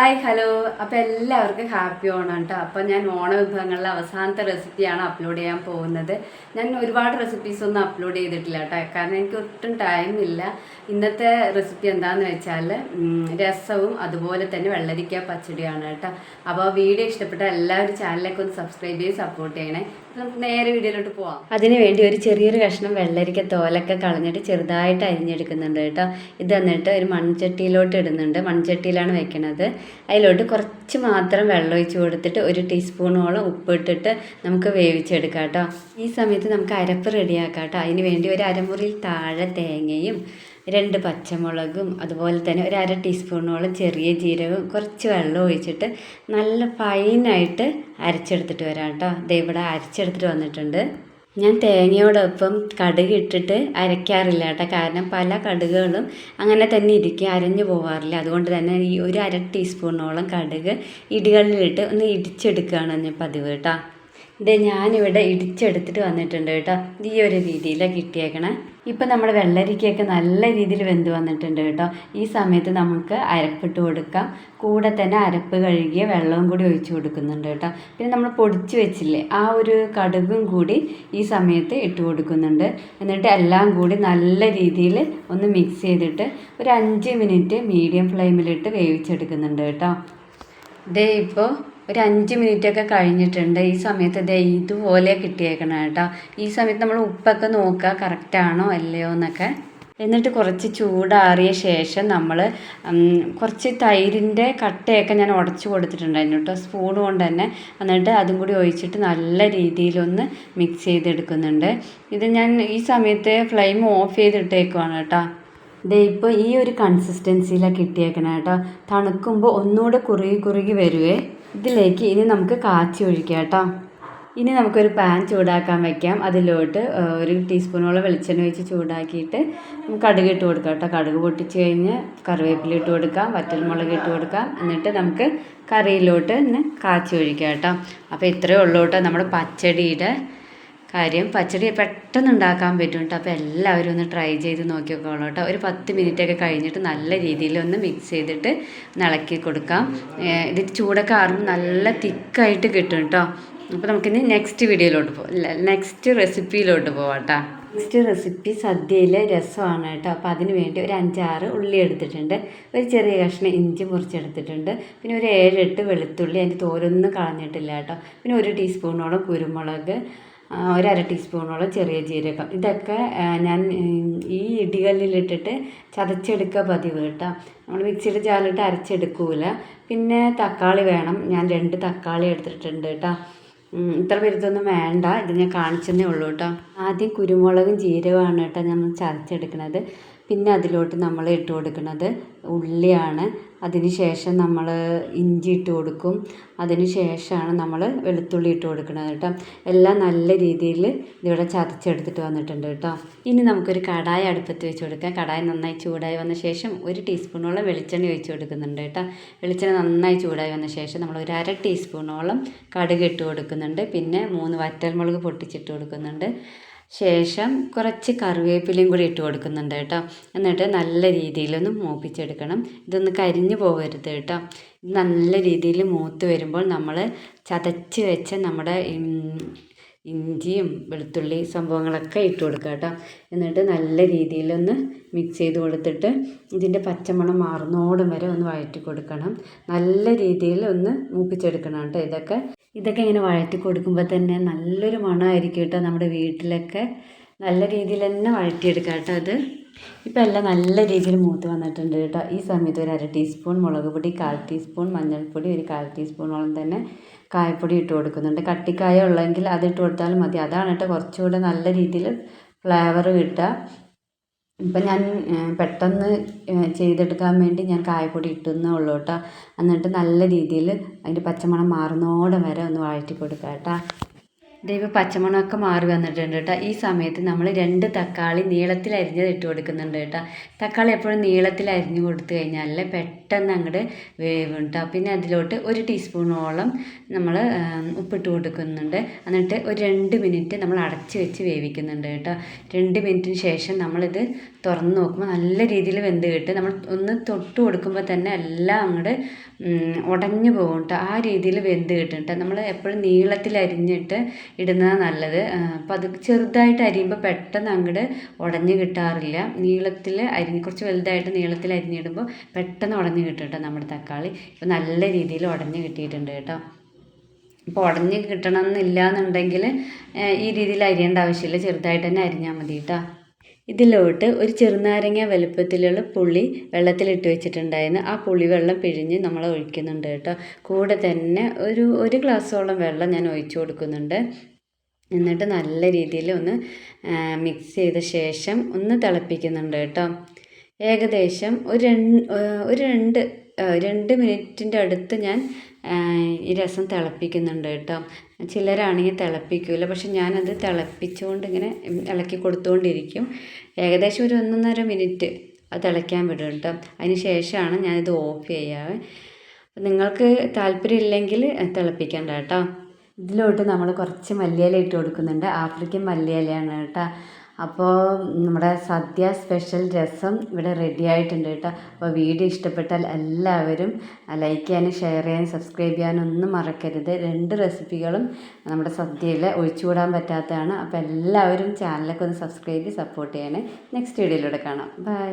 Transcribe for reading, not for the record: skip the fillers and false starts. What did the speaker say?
Hi hello. അപ്പോൾ എല്ലാവർക്കും happy Onam കേട്ടോ. അപ്പോൾ ഞാൻ ഓണ വിഭവങ്ങളിലെ അവസാനത്തെ റെസിപ്പിയാണ് അപ്ലോഡ് ചെയ്യാൻ പോകുന്നത്. ഞാൻ ഒരുപാട് റെസിപ്പീസൊന്നും അപ്ലോഡ് ചെയ്തിട്ടില്ല കേട്ടോ, കാരണം എനിക്ക് ഒട്ടും ടൈമില്ല. ഇന്നത്തെ റെസിപ്പി എന്താണെന്ന് വെച്ചാൽ രസവും അതുപോലെ തന്നെ വെള്ളരിക്ക പച്ചടിയാണ് കേട്ടോ. അപ്പോൾ വീഡിയോ ഇഷ്ടപ്പെട്ട എല്ലാവരും ചാനലിലേക്ക് ഒന്ന് സബ്സ്ക്രൈബ് ചെയ്ത് സപ്പോർട്ട് ചെയ്യണേ. നമുക്ക് നേരെ വീഡിയോയിലോട്ട് പോവാം. അതിന് വേണ്ടി ഒരു ചെറിയൊരു കഷ്ണം വെള്ളരിക്ക തോലൊക്കെ കളഞ്ഞിട്ട് ചെറുതായിട്ട് അരിഞ്ഞെടുക്കുന്നുണ്ട് കേട്ടോ. ഇത് എന്നിട്ട് ഒരു മൺചട്ടിയിലോട്ട് ഇടുന്നുണ്ട്. മൺചട്ടിയിലാണ് വെക്കുന്നത്. അതിലോട്ട് കുറച്ച് മാത്രം വെള്ളം ഒഴിച്ച് കൊടുത്തിട്ട് ഒരു ടീസ്പൂണോളം ഉപ്പിട്ടിട്ട് നമുക്ക് വേവിച്ചെടുക്കാം കേട്ടോ. ഈ സമയത്ത് നമുക്ക് അരപ്പ് റെഡിയാക്കാം കേട്ടോ. അതിന് വേണ്ടി ഒരു അരമുറിയിൽ താഴെ തേങ്ങയും 2 പച്ചമുളകും അതുപോലെ തന്നെ ഒരു അര ടീസ്പൂണോളം ചെറിയ ജീരകവും കുറച്ച് വെള്ളം ഒഴിച്ചിട്ട് നല്ല ഫൈനായിട്ട് അരച്ചെടുത്തിട്ട് വരാം കേട്ടോ. ദേ ഇവിടെ അരച്ചെടുത്തിട്ട് വന്നിട്ടുണ്ട്. ഞാൻ തേങ്ങയോടൊപ്പം കടുക് ഇട്ടിട്ട് അരയ്ക്കാറില്ല കേട്ടോ, കാരണം പല കടുകുകളും അങ്ങനെ തന്നെ ഇരിക്കുക, അരഞ്ഞു പോകാറില്ല. അതുകൊണ്ട് തന്നെ ഈ ഒരു അര ടീസ്പൂണോളം കടുക് ഇടികളിലിട്ട് ഒന്ന് ഇടിച്ചെടുക്കുകയാണ് പതിവ് കേട്ടോ. ഇത് ഞാനിവിടെ ഇടിച്ചെടുത്തിട്ട് വന്നിട്ടുണ്ട് കേട്ടോ. ഈ ഒരു രീതിയിലാണ് കിട്ടിയേക്കണേ. ഇപ്പം നമ്മുടെ വെള്ളരിക്കയൊക്കെ നല്ല രീതിയിൽ വെന്ത് വന്നിട്ടുണ്ട് കേട്ടോ. ഈ സമയത്ത് നമുക്ക് അരപ്പിട്ട് കൊടുക്കാം. കൂടെ തന്നെ അരപ്പ് കഴുകിയ വെള്ളവും കൂടി ഒഴിച്ച് കൊടുക്കുന്നുണ്ട് കേട്ടോ. പിന്നെ നമ്മൾ പൊടിച്ച് വെച്ചില്ലേ, ആ ഒരു കടുകും കൂടി ഈ സമയത്ത് ഇട്ട് കൊടുക്കുന്നുണ്ട്. എന്നിട്ട് എല്ലാം കൂടി നല്ല രീതിയിൽ ഒന്ന് മിക്സ് ചെയ്തിട്ട് ഒരു 5 മിനിറ്റ് മീഡിയം ഫ്ലെയിമിലിട്ട് വേവിച്ചെടുക്കുന്നുണ്ട് കേട്ടോ. ദേ ഇപ്പോൾ ഒരു 5 മിനിറ്റൊക്കെ കഴിഞ്ഞിട്ടുണ്ട്. ഈ സമയത്ത് ദേ ഇതുപോലെ കിട്ടിയേക്കണം കേട്ടോ. ഈ സമയത്ത് നമ്മൾ ഉപ്പൊക്കെ നോക്കുക കറക്റ്റാണോ അല്ലയോ എന്നൊക്കെ. എന്നിട്ട് കുറച്ച് ചൂടാറിയ ശേഷം നമ്മൾ കുറച്ച് തൈരിൻ്റെ കട്ടയൊക്കെ ഞാൻ ഉടച്ച് കൊടുത്തിട്ടുണ്ടായിരുന്നു കേട്ടോ, സ്പൂൺ കൊണ്ട് തന്നെ. എന്നിട്ട് അതും കൂടി ഒഴിച്ചിട്ട് നല്ല രീതിയിലൊന്ന് മിക്സ് ചെയ്തെടുക്കുന്നുണ്ട്. ഇത് ഞാൻ ഈ സമയത്ത് ഫ്ലെയിം ഓഫ് ചെയ്തിട്ടേക്കുവാണ് കേട്ടോ. ദേ ഇപ്പോൾ ഈ ഒരു കൺസിസ്റ്റൻസിയിലാണ് കിട്ടിയേക്കണം കേട്ടോ. തണുക്കുമ്പോൾ ഒന്നുകൂടെ കുറുകി വരുവേ. ഇതിലേക്ക് ഇനി നമുക്ക് കാച്ചി ഒഴിക്കാം കേട്ടോ. ഇനി നമുക്കൊരു പാൻ ചൂടാക്കാൻ വയ്ക്കാം. അതിലോട്ട് ഒരു ടീസ്പൂണോളം വെളിച്ചെണ്ണ ഒഴിച്ച് ചൂടാക്കിയിട്ട് കടുക് ഇട്ട് കൊടുക്കാം കേട്ടോ. കടുക് പൊട്ടിച്ച് കഴിഞ്ഞ് കറിവേപ്പില ഇട്ട് കൊടുക്കാം, വറ്റൽമുളക് ഇട്ട് കൊടുക്കാം. എന്നിട്ട് നമുക്ക് കറിയിലോട്ട് തന്നെ കാച്ചി ഒഴിക്കാം കേട്ടോ. അപ്പോൾ ഇത്രയേ ഉള്ളൂ കേട്ടോ നമ്മുടെ പച്ചടിയുടെ കാര്യം. പച്ചടി പെട്ടെന്ന് ഉണ്ടാക്കാൻ പറ്റും കേട്ടോ. അപ്പോൾ എല്ലാവരും ഒന്ന് ട്രൈ ചെയ്ത് നോക്കിക്കോളൂ കേട്ടോ. ഒരു 10 മിനിറ്റൊക്കെ കഴിഞ്ഞിട്ട് നല്ല രീതിയിൽ ഒന്ന് മിക്സ് ചെയ്തിട്ട് ഇളക്കി കൊടുക്കാം. ഇത് ചൂടൊക്കെ ആറുമ്പോൾ നല്ല തിക്കായിട്ട് കിട്ടും കേട്ടോ. അപ്പോൾ നമുക്കിനി നെക്സ്റ്റ് വീഡിയോയിലോട്ട് പോകാം, നെക്സ്റ്റ് റെസിപ്പിയിലോട്ട് പോവാം കേട്ടോ. നെക്സ്റ്റ് റെസിപ്പി സദ്യയിലെ രസമാണ് കേട്ടോ. അപ്പോൾ അതിന് വേണ്ടി ഒരു 5-6 ഉള്ളി എടുത്തിട്ടുണ്ട്, ഒരു ചെറിയ കഷ്ണം ഇഞ്ചി മുറിച്ചെടുത്തിട്ടുണ്ട്, പിന്നെ ഒരു 7-8 വെളുത്തുള്ളി, അതിൻ്റെ തോലൊന്നും കളഞ്ഞിട്ടില്ല കേട്ടോ. പിന്നെ ഒരു ടീസ്പൂണോളം കുരുമുളക്, ഒരു അര ടീസ്പൂണോളം ചെറിയ ജീരകം. ഇതൊക്കെ ഞാൻ ഈ ഇടികല്ലിലിട്ടിട്ട് ചതച്ചെടുക്കുക പതിവ് കേട്ടോ. നമ്മൾ മിക്സിയുടെ ജാറിലിട്ട് അരച്ചെടുക്കൂല. പിന്നെ തക്കാളി വേണം, ഞാൻ 2 തക്കാളി എടുത്തിട്ടുണ്ട് കേട്ടോ. ഇത്ര വലുതൊന്നും വേണ്ട, ഇത് ഞാൻ കാണിച്ചതേ ഉള്ളൂ കേട്ടോ. ആദ്യം കുരുമുളകും ജീരകമാണ് കേട്ടോ നമ്മൾ ചതച്ചെടുക്കുന്നത്. പിന്നെ അതിലോട്ട് നമ്മൾ ഇട്ട് കൊടുക്കുന്നത് ഉള്ളിയാണ്. അതിന് ശേഷം നമ്മൾ ഇഞ്ചി ഇട്ട് കൊടുക്കും. അതിന് ശേഷമാണ് നമ്മൾ വെളുത്തുള്ളി ഇട്ട് കൊടുക്കുന്നത് കേട്ടോ. എല്ലാം നല്ല രീതിയിൽ ഇതിവിടെ ചതച്ചെടുത്തിട്ട് വന്നിട്ടുണ്ട് കേട്ടോ. ഇനി നമുക്കൊരു കടായി അടുപ്പത്ത് വെച്ച് കൊടുക്കാം. കടായി നന്നായി ചൂടായി വന്ന ശേഷം ഒരു ടീസ്പൂണോളം വെളിച്ചെണ്ണ ഒഴിച്ച് കൊടുക്കുന്നുണ്ട് കേട്ടോ. വെളിച്ചെണ്ണ നന്നായി ചൂടായി വന്ന ശേഷം നമ്മൾ ഒരു അര ടീസ്പൂണോളം കടുക് ഇട്ട് കൊടുക്കുന്നുണ്ട്. പിന്നെ 3 വറ്റൽമുളക് പൊട്ടിച്ചിട്ട് കൊടുക്കുന്നുണ്ട്. ശേഷം കുറച്ച് കറിവേപ്പിലയും കൂടി ഇട്ട് കൊടുക്കുന്നുണ്ട് കേട്ടോ. എന്നിട്ട് നല്ല രീതിയിലൊന്ന് മൂപ്പിച്ചെടുക്കണം. ഇതൊന്ന് കരിഞ്ഞു പോകരുത് കേട്ടോ. നല്ല രീതിയിൽ മൂത്ത് വരുമ്പോൾ നമ്മൾ ചതച്ച് വെച്ച നമ്മുടെ ഇഞ്ചിയും വെളുത്തുള്ളി സംഭവങ്ങളൊക്കെ ഇട്ട് കൊടുക്കുക കേട്ടോ. എന്നിട്ട് നല്ല രീതിയിലൊന്ന് മിക്സ് ചെയ്ത് കൊടുത്തിട്ട് ഇതിൻ്റെ പച്ചമണം മാറുന്നോടും വരെ ഒന്ന് വഴറ്റി കൊടുക്കണം. നല്ല രീതിയിൽ ഒന്ന് മൂപ്പിച്ചെടുക്കണം കേട്ടോ. ഇതൊക്കെ ഇങ്ങനെ വഴറ്റി കൊടുക്കുമ്പോൾ തന്നെ നല്ലൊരു മണമായിരിക്കും കേട്ടോ. നമ്മുടെ വീട്ടിലൊക്കെ നല്ല രീതിയിൽ തന്നെ വഴറ്റിയെടുക്കാം കേട്ടോ. അത് ഇപ്പം എല്ലാം നല്ല രീതിയിൽ മൂത്ത് വന്നിട്ടുണ്ട് കേട്ടോ. ഈ സമയത്ത് ഒരു അര ടീസ്പൂൺ മുളക് പൊടി, 1/4 ടീസ്പൂൺ മഞ്ഞൾപ്പൊടി, ഒരു 1/4 ടീസ്പൂണോളം തന്നെ കായപ്പൊടി ഇട്ട് കൊടുക്കുന്നുണ്ട്. കട്ടിക്കായ ഉള്ളെങ്കിൽ അത് ഇട്ട് കൊടുത്താലും മതി. അതാണ് കേട്ടോ കുറച്ചുകൂടെ നല്ല രീതിയിൽ ഫ്ലേവർ കിട്ടുക. ഇപ്പം ഞാൻ പെട്ടെന്ന് ചെയ്തെടുക്കാൻ വേണ്ടി ഞാൻ കായപ്പൊടി ഇട്ടുന്നേ ഉള്ളൂ കേട്ടോ. എന്നിട്ട് നല്ല രീതിയിൽ അതിൻ്റെ പച്ചമണം മാറുന്നോടെ വരെ ഒന്ന് വഴറ്റി കൊടുക്കുക കേട്ടോ. ദൈവം പച്ചമണമൊക്കെ മാറി വന്നിട്ടുണ്ട് കേട്ടോ. ഈ സമയത്ത് നമ്മൾ 2 തക്കാളി നീളത്തിൽ അരിഞ്ഞത് ഇട്ട് കൊടുക്കുന്നുണ്ട് കേട്ടോ. തക്കാളി എപ്പോഴും നീളത്തിൽ അരിഞ്ഞ് കൊടുത്തു കഴിഞ്ഞാൽ പെട്ടെന്ന് അങ്ങോട്ട് വേവും കേട്ടോ. പിന്നെ അതിലോട്ട് 1 ടീസ്പൂണോളം നമ്മൾ ഉപ്പിട്ട് കൊടുക്കുന്നുണ്ട്. എന്നിട്ട് ഒരു 2 മിനിറ്റ് നമ്മൾ അടച്ച് വെച്ച് വേവിക്കുന്നുണ്ട് കേട്ടോ. 2 മിനിറ്റിന് ശേഷം നമ്മളിത് തുറന്ന് നോക്കുമ്പോൾ നല്ല രീതിയിൽ വെന്ത് കിട്ടും. നമ്മൾ ഒന്ന് തൊട്ട് കൊടുക്കുമ്പോൾ തന്നെ എല്ലാം അങ്ങോട്ട് ഉടഞ്ഞു പോകും കേട്ടോ. ആ രീതിയിൽ വെന്ത് കിട്ടും കേട്ടോ. നമ്മൾ എപ്പോഴും നീളത്തിൽ അരിഞ്ഞിട്ട് ഇടുന്നതാണ് നല്ലത്. അപ്പം അത് ചെറുതായിട്ട് അരിയുമ്പോൾ പെട്ടെന്ന് അങ്ങോട്ട് ഉടഞ്ഞ് കിട്ടാറില്ല. നീളത്തിൽ കുറച്ച് വലുതായിട്ട് നീളത്തിൽ അരിഞ്ഞിടുമ്പോൾ പെട്ടെന്ന് ഉടഞ്ഞ് കിട്ടും കേട്ടോ നമ്മുടെ തക്കാളി. ഇപ്പം നല്ല രീതിയിൽ ഉടഞ്ഞ് കിട്ടിയിട്ടുണ്ട് കേട്ടോ. അപ്പോൾ ഉടഞ്ഞ് കിട്ടണമെന്നില്ല എന്നുണ്ടെങ്കിൽ ഈ രീതിയിൽ അരിയേണ്ട ആവശ്യമില്ല, ചെറുതായിട്ട് തന്നെ അരിഞ്ഞാൽ മതി കേട്ടോ. ഇതിലോട്ട് ഒരു ചെറുനാരങ്ങ വലുപ്പത്തിലുള്ള പുളി വെള്ളത്തിലിട്ട് വെച്ചിട്ടുണ്ടായിരുന്നു. ആ പുളിവെള്ളം പിഴിഞ്ഞ് നമ്മൾ ഒഴിക്കുന്നുണ്ട് കേട്ടോ. കൂടെ തന്നെ ഒരു ഗ്ലാസ്സോളം വെള്ളം ഞാൻ ഒഴിച്ചു കൊടുക്കുന്നുണ്ട്. എന്നിട്ട് നല്ല രീതിയിൽ ഒന്ന് മിക്സ് ചെയ്ത ശേഷം ഒന്ന് തിളപ്പിക്കുന്നുണ്ട് കേട്ടോ. ഏകദേശം ഒരു രണ്ട് മിനിറ്റിൻ്റെ അടുത്ത് ഞാൻ ഈ രസം തിളപ്പിക്കുന്നുണ്ട് കേട്ടോ. ചിലരാണെങ്കിൽ തിളപ്പിക്കില്ല, പക്ഷെ ഞാനത് തിളപ്പിച്ചുകൊണ്ട് ഇങ്ങനെ ഇളക്കി കൊടുത്തുകൊണ്ടിരിക്കും. ഏകദേശം ഒരു 1.5 മിനിറ്റ് അത് തിളയ്ക്കാൻ വിടും കേട്ടോ. അതിന് ശേഷമാണ് ഞാനിത് ഓഫ് ചെയ്യാറ്. നിങ്ങൾക്ക് താല്പര്യമില്ലെങ്കിൽ തിളപ്പിക്കണ്ട കേട്ടോ. ഇതിലോട്ട് നമ്മൾ കുറച്ച് മല്ലിയില ഇട്ട് കൊടുക്കുന്നുണ്ട്. ആഫ്രിക്കൻ മല്ലിയിലയാണ് കേട്ടോ. അപ്പോൾ നമ്മുടെ സദ്യ സ്പെഷ്യൽ രസം ഇവിടെ റെഡി ആയിട്ടുണ്ട് കേട്ടോ. അപ്പോൾ വീഡിയോ ഇഷ്ടപ്പെട്ടാൽ എല്ലാവരും ലൈക്ക് ചെയ്യാനും ഷെയർ ചെയ്യാനും സബ്സ്ക്രൈബ് ചെയ്യാനും ഒന്നും മറക്കരുത്. 2 റെസിപ്പികളും നമ്മുടെ സദ്യയിൽ ഒഴിച്ചുകൂടാൻ പറ്റാത്തതാണ്. അപ്പോൾ എല്ലാവരും ചാനലൊക്കെ ഒന്ന് സബ്സ്ക്രൈബ് ചെയ്ത് സപ്പോർട്ട് ചെയ്യണേ. നെക്സ്റ്റ് വീഡിയോയിലൂടെ കാണാം. ബൈ.